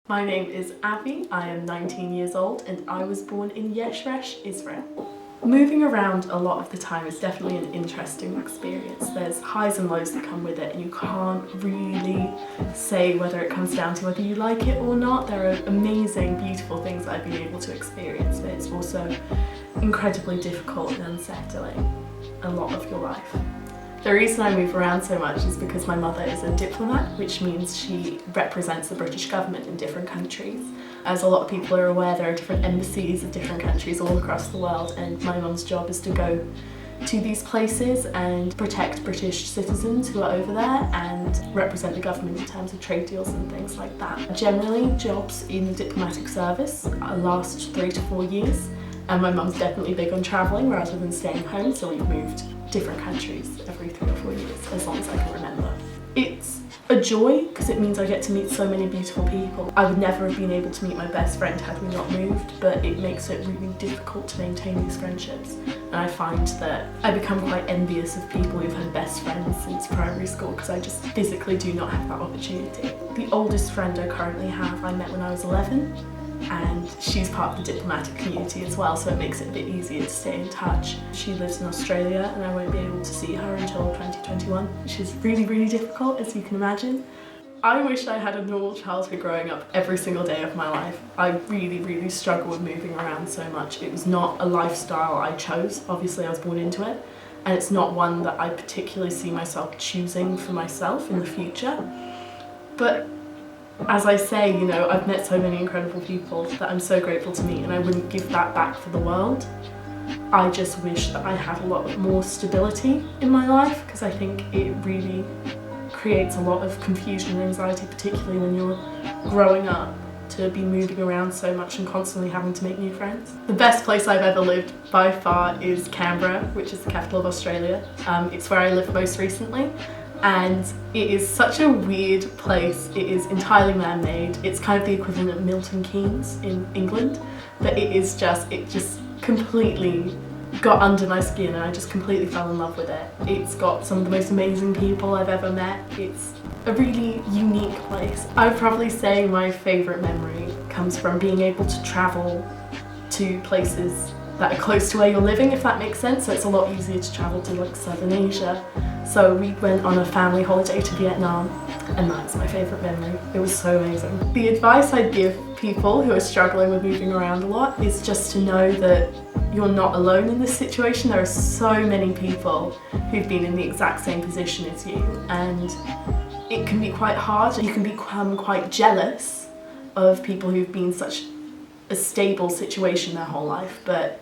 My name is Abby, I am 19 years old and I was born in Yeshresh, Israel. Moving around a lot of the time is definitely an interesting experience. There's highs and lows that come with it and you can't really say whether it comes down to whether you like it or not. There are amazing, beautiful things that I've been able to experience, but it's also incredibly difficult and unsettling a lot of your life. The reason I move around so much is because my mother is a diplomat, which means she represents the British government in different countries. As a lot of people are aware, there are different embassies of different countries all across the world, and my mum's job is to go to these places and protect British citizens who are over there and represent the government in terms of trade deals and things like that. Generally, jobs in the diplomatic service last 3 to 4 years, and my mum's definitely big on travelling rather than staying home, so we've moved different countries every 3 or 4 years, as long as I can remember. It's a joy because it means I get to meet so many beautiful people. I would never have been able to meet my best friend had we not moved, but it makes it really difficult to maintain these friendships. And I find that I become quite envious of people who've had best friends since primary school because I just physically do not have that opportunity. The oldest friend I currently have I met when I was 11. And she's part of the diplomatic community as well, so it makes it a bit easier to stay in touch. She lives in Australia and I won't be able to see her until 2021, which is really difficult, as you can imagine. I wish I had a normal childhood growing up every single day of my life. I really struggle with moving around so much. It was not a lifestyle I chose. Obviously I was born into it, and it's not one that I particularly see myself choosing for myself in the future. But as I say, you know, I've met so many incredible people that I'm so grateful to meet, and I wouldn't give that back for the world. I just wish that I had a lot more stability in my life, because I think it really creates a lot of confusion and anxiety, particularly when you're growing up, to be moving around so much and constantly having to make new friends. The best place I've ever lived by far is Canberra, which is the capital of Australia. It's where I lived most recently. And it is such a weird place. It is entirely man-made. It's kind of the equivalent of Milton Keynes in England, but it just completely got under my skin and I just completely fell in love with it. It's got some of the most amazing people I've ever met. It's a really unique place. I would probably say my favourite memory comes from being able to travel to places that are close to where you're living, if that makes sense. So it's a lot easier to travel to like Southern Asia. So we went on a family holiday to Vietnam, and that's my favourite memory. It was so amazing. The advice I'd give people who are struggling with moving around a lot is just to know that you're not alone in this situation. There are so many people who've been in the exact same position as you, and it can be quite hard. You can become quite jealous of people who've been in such a stable situation their whole life, but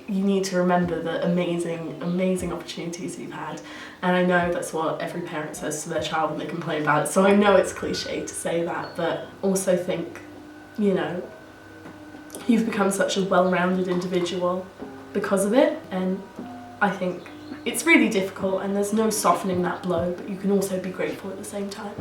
you need to remember the amazing opportunities you've had. And I know that's what every parent says to their child when they complain about it, so I know it's cliche to say that, but also think, you know, you've become such a well-rounded individual because of it, and I think it's really difficult and there's no softening that blow, but you can also be grateful at the same time.